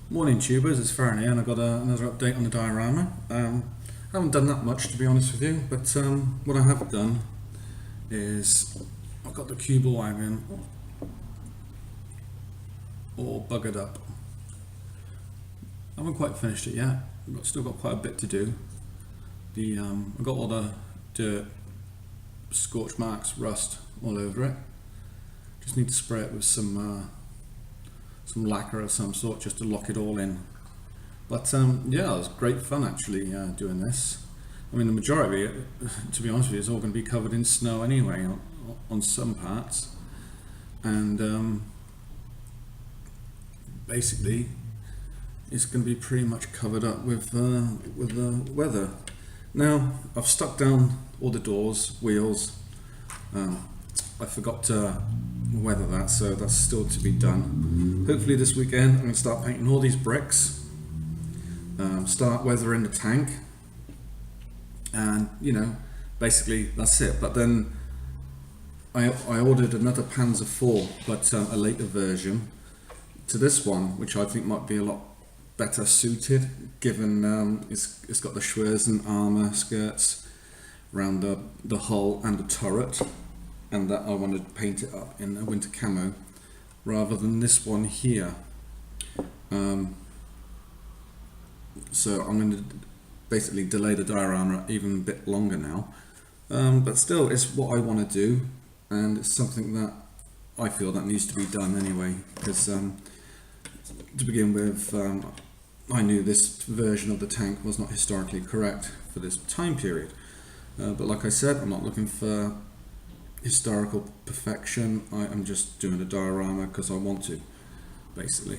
Morning tubers, it's Faron here and I've got another update on the diorama. I haven't done that much to be honest with you, but what I have done is I've got the Kubelwagon all buggered up. I haven't quite finished it yet, still got quite a bit to do. I've got all the dirt, scorch marks, rust all over it. Just need to spray it with some lacquer of some sort just to lock it all in. But yeah, it was great fun actually doing this. I mean, the majority of it, to be honest with you, is all going to be covered in snow anyway on some parts, and basically it's going to be pretty much covered up with the weather. Now I've stuck down all the doors, wheels. I forgot to weather that, so that's still to be done. Hopefully this weekend I'm going to start painting all these bricks, start weathering the tank, and you know, basically that's it. But then I ordered another Panzer 4, but a later version to this one, which I think might be a lot better suited, given it's got the schwerz and armour skirts around the hull and the turret, and that I wanted to paint it up in a winter camo rather than this one here. So I'm going to basically delay the diorama even a bit longer now, but still it's what I want to do, and it's something that I feel that needs to be done anyway, because to begin with, I knew this version of the tank was not historically correct for this time period, but like I said, I'm not looking for historical perfection. I am just doing a diorama because I want to, basically,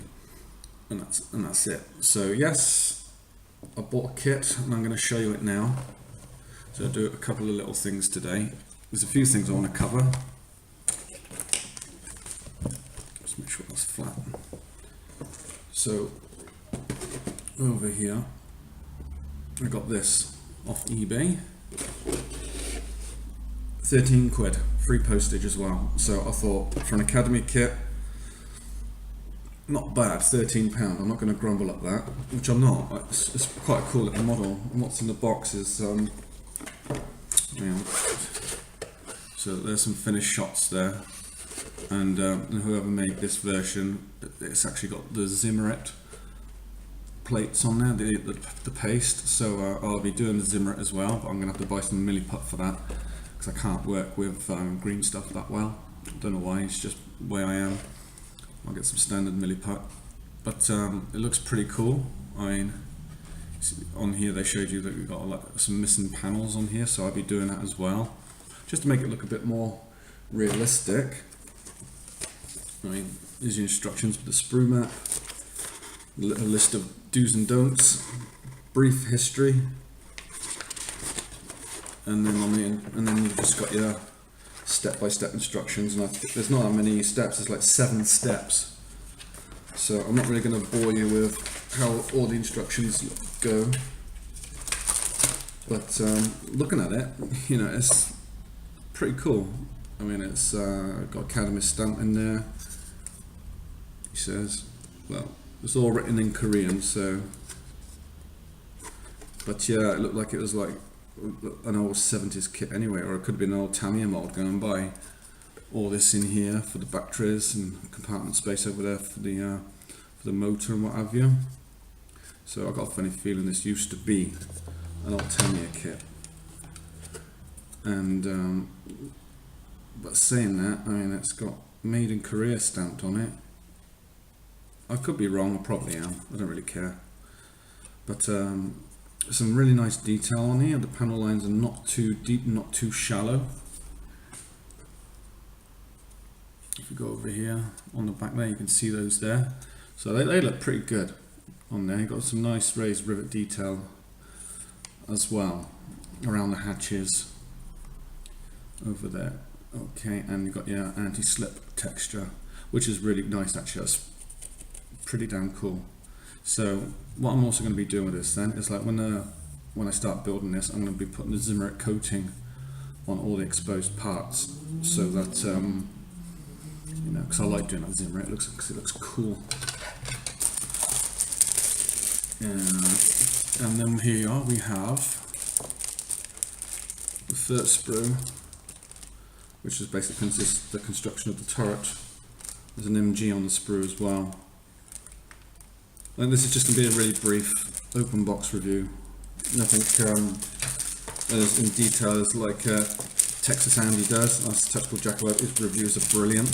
and that's it. So yes, I bought a kit and I'm going to show you it now. So I'll do a couple of little things today. There's a few things I want to cover. Just make sure that's flat. So over here I got this off eBay, 13 quid, free postage as well. So I thought, for an academy kit, not bad, £13. I'm not going to grumble at that, which I'm not. It's quite a cool little model, and what's in the box is so there's some finished shots there, and whoever made this version, it's actually got the Zimmerit plates on there, the paste. So I'll be doing the Zimmerit as well, but I'm going to have to buy some milliput for that, because I can't work with green stuff that well. I don't know why, it's just the way I am. I'll get some standard milliput, but it looks pretty cool. I mean, on here they showed you that we've got like some missing panels on here, so I'll be doing that as well, just to make it look a bit more realistic. I mean, there's the instructions with the sprue map, a list of do's and don'ts, brief history, and then you've just got your step-by-step instructions. And I think there's not that many steps. There's like 7 steps. So I'm not really going to bore you with how all the instructions go. But looking at it, you know, it's pretty cool. I mean, it's got Academy stamp in there. He says, well, it's all written in Korean, so. But yeah, it looked like it was like an old 70s kit anyway, or it could have been an old Tamiya mold going by. All this in here for the batteries and compartment space over there for the motor and what have you. So I got a funny feeling this used to be an old Tamiya kit. And but saying that, I mean, it's got made in Korea stamped on it. I could be wrong, I probably am, I don't really care. But some really nice detail on here. The panel lines are not too deep, not too shallow. If you go over here on the back there, you can see those there. So they look pretty good on there. You've got some nice raised rivet detail as well around the hatches over there. Okay, and you've got your anti-slip texture, which is really nice actually. That's pretty damn cool. So what I'm also going to be doing with this then is, like, when I start building this, I'm going to be putting the Zimmerit coating on all the exposed parts, so that you know, because I like doing that Zimmerit. It looks cool. And then here we have the first sprue, which is basically the construction of the turret. There's an MG on the sprue as well. And this is just going to be a really brief open box review. Nothing as in detail as like Texas Andy does. That's Tactical Jackalope. His reviews are brilliant.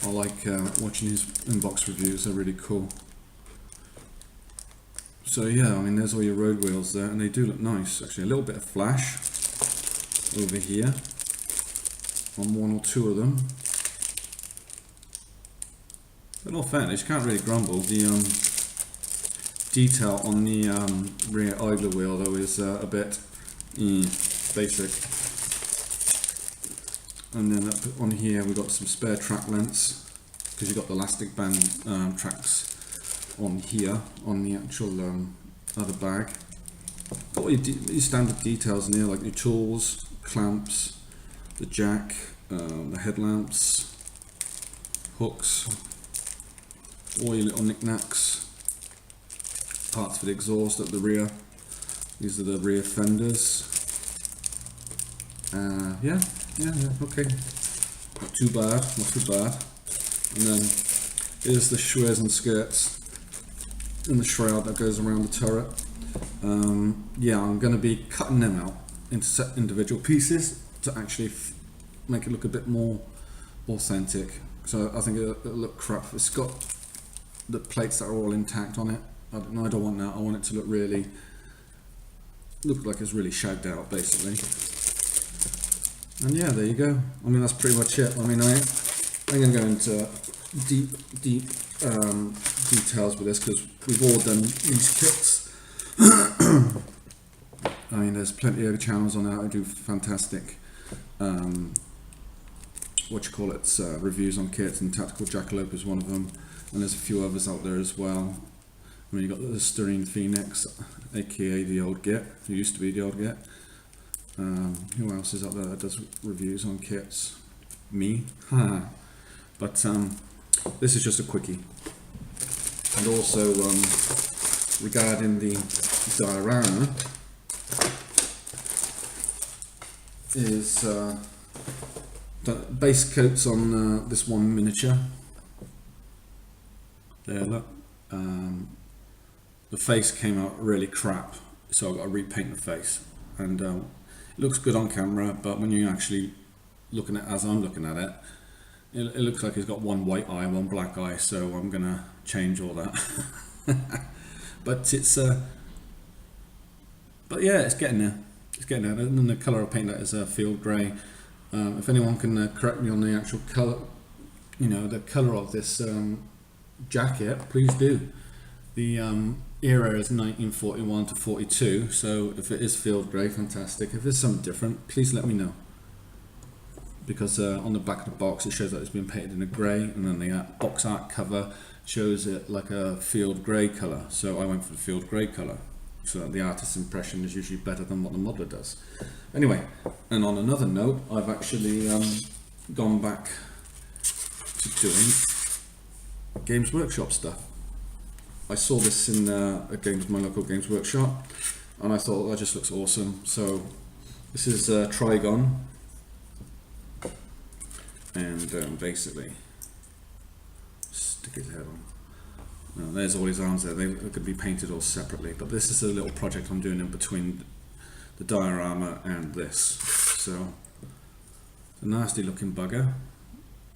I like watching his in-box reviews, they're really cool. So yeah, I mean there's all your road wheels there, and they do look nice. Actually, a little bit of flash over here on one or two of them. But in all fairness, you can't really grumble. The detail on the rear idler wheel though is a bit basic. And then up on here we've got some spare track lengths, because you've got the elastic band tracks on here on the actual other bag. Got all your standard details in here, like your tools, clamps, the jack, the headlamps, hooks, all your little knickknacks, parts for the exhaust at the rear. These are the rear fenders. Yeah, okay. Not too bad, not too bad. And then here's the schwers and skirts and the shroud that goes around the turret. Yeah, I'm going to be cutting them out into individual pieces to actually make it look a bit more authentic. So I think it'll look crap. It's got the plates that are all intact on it. I don't want that. I want it to look like it's really shagged out, basically. And yeah, there you go. I mean, that's pretty much it. I mean, I'm going to go into deep details with this, because we've all done these kits. I mean, there's plenty of channels on there. I do fantastic reviews on kits, and Tactical Jackalope is one of them, and there's a few others out there as well. I mean, you've got the Sterine Phoenix, aka the old Git, who used to be the old Git. Who else is out there that does reviews on kits? Me. But this is just a quickie. And also regarding the Diorama, is the base coats on this one miniature. There, look. The face came out really crap, so I've got to repaint the face. And it looks good on camera, but when you're actually looking at it as I'm looking at it, it looks like he's got one white eye, one black eye, so I'm gonna change all that. But it's but yeah, it's getting there. It's getting there. And then the colour I paint that is a field grey. If anyone can correct me on the actual colour, the colour of this jacket, please do. The era is 1941 to 42, so if it is field grey, fantastic. If it's something different, please let me know. Because on the back of the box it shows that it's been painted in a grey, and then the box art cover shows it like a field grey colour. So I went for the field grey colour, so that the artist's impression is usually better than what the modeler does. Anyway, and on another note, I've actually gone back to doing Games Workshop stuff. I saw this in my local Games Workshop, and I thought that just looks awesome. So this is Trigon, and basically stick his head on. Now, there's all his arms there. They could be painted all separately, but this is a little project I'm doing in between the diorama and this. So it's a nasty looking bugger,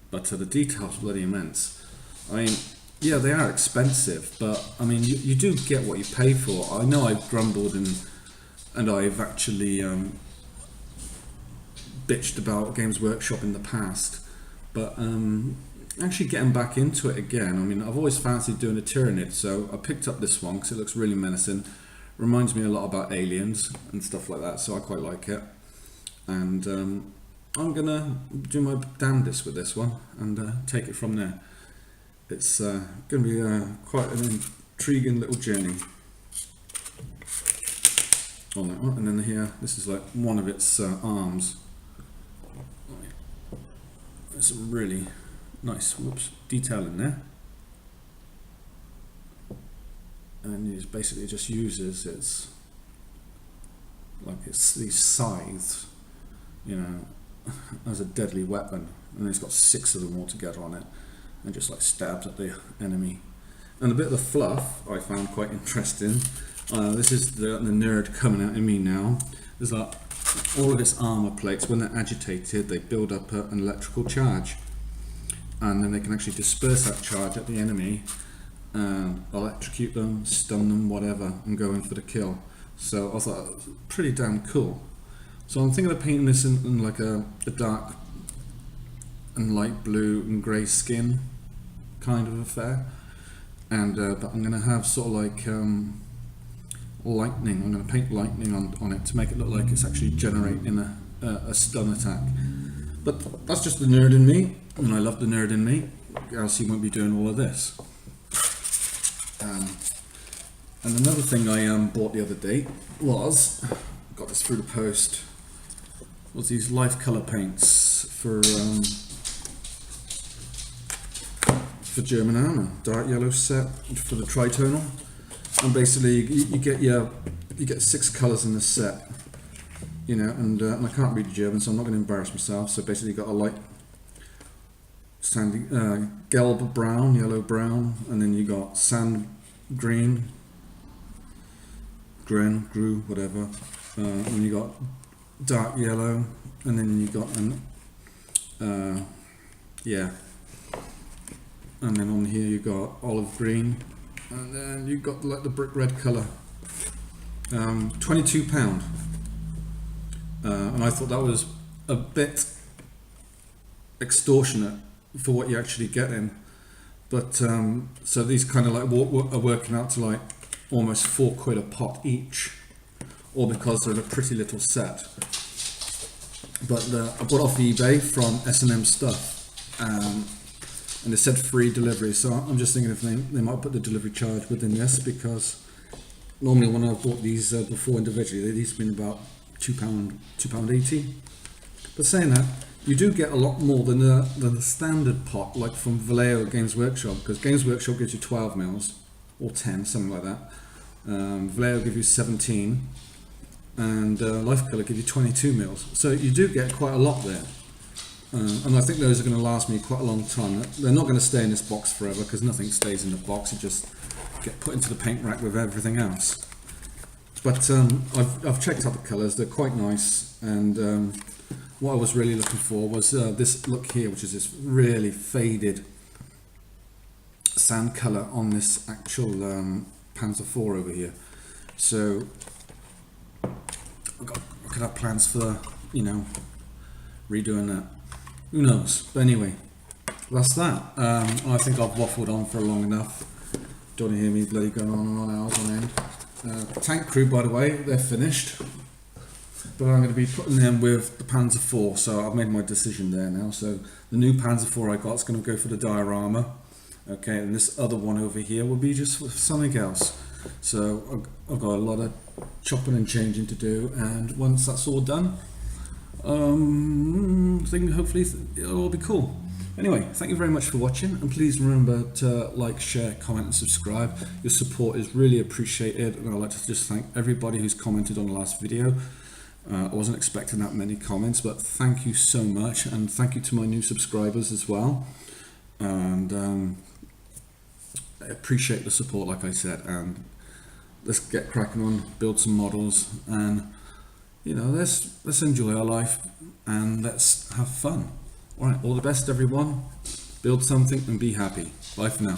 but the detail's bloody immense. I mean, yeah, they are expensive, but I mean, you do get what you pay for. I know I've grumbled and I've actually bitched about Games Workshop in the past, but actually getting back into it again. I mean, I've always fancied doing a Tyranid, so I picked up this one because it looks really menacing. Reminds me a lot about Aliens and stuff like that, so I quite like it. And I'm gonna do my damnedest with this one and take it from there. It's going to be quite an intriguing little journey on that one. And then here, this is like one of its arms. There's some really nice detail in there. and it basically just uses it's these scythes, you know, as a deadly weapon, and it's got 6 of them all together on it, and just like stabs at the enemy. And a bit of the fluff I found quite interesting. This is the nerd coming out in me now. Is that all of its armor plates, when they're agitated, they build up an electrical charge, and then they can actually disperse that charge at the enemy, electrocute them, stun them, whatever, and go in for the kill. So I thought it was pretty damn cool. So I'm thinking of painting this in like a dark and light blue and grey skin kind of affair, and but I'm going to have sort of like lightning. I'm going to paint lightning on it to make it look like it's actually generating a stun attack. But that's just the nerd in me, and I love the nerd in me, else he won't be doing all of this. And another thing I bought the other day was, got this through the post, was these life colour paints for German armour, dark yellow set for the tritonal. And basically you get 6 colours in this set, you know, and I can't read German, so I'm not going to embarrass myself. So basically you got a light sandy gelb brown, yellow brown, and then you got sand green, grew, whatever, and you got dark yellow, and then you got and then on here you got olive green, and then you got like the brick red colour. £22, and I thought that was a bit extortionate for what you're actually getting, but so these kind of like are working out to like almost £4 a pot each, all because they're in a pretty little set. But I bought off eBay from S&M Stuff, and they said free delivery, so I'm just thinking if they might put the delivery charge within this, because normally when I've bought these before individually, these have been about £2.80. But saying that, you do get a lot more than the standard pot, like from Vallejo Games Workshop, because Games Workshop gives you 12 mils or 10, something like that. Vallejo give you 17, and Life Colour give you 22 mils. So you do get quite a lot there. And I think those are going to last me quite a long time. They're not going to stay in this box forever, because nothing stays in the box. You just get put into the paint rack with everything else. But I've checked out the colours. They're quite nice, and what I was really looking for was this look here, which is this really faded sand colour on this actual Panzer IV over here. So I could have plans for, you know, redoing that. Who knows? But anyway, that's that. I think I've waffled on for long enough. Don't want to hear me bloody going on and on hours on end. Tank crew, by the way, they're finished. But I'm going to be putting them with the Panzer IV, so I've made my decision there now. So the new Panzer IV I got is going to go for the Diorama. Okay, and this other one over here will be just for something else. So I've got a lot of chopping and changing to do, and once that's all done, I think hopefully it'll all be cool. Anyway, thank you very much for watching, and please remember to like, share, comment and subscribe. Your support is really appreciated, and I'd like to just thank everybody who's commented on the last video. I wasn't expecting that many comments, but thank you so much, and thank you to my new subscribers as well. And I appreciate the support, like I said, and let's get cracking on, build some models, and you know, let's enjoy our life and let's have fun. All right, all the best everyone. Build something and be happy. Bye for now.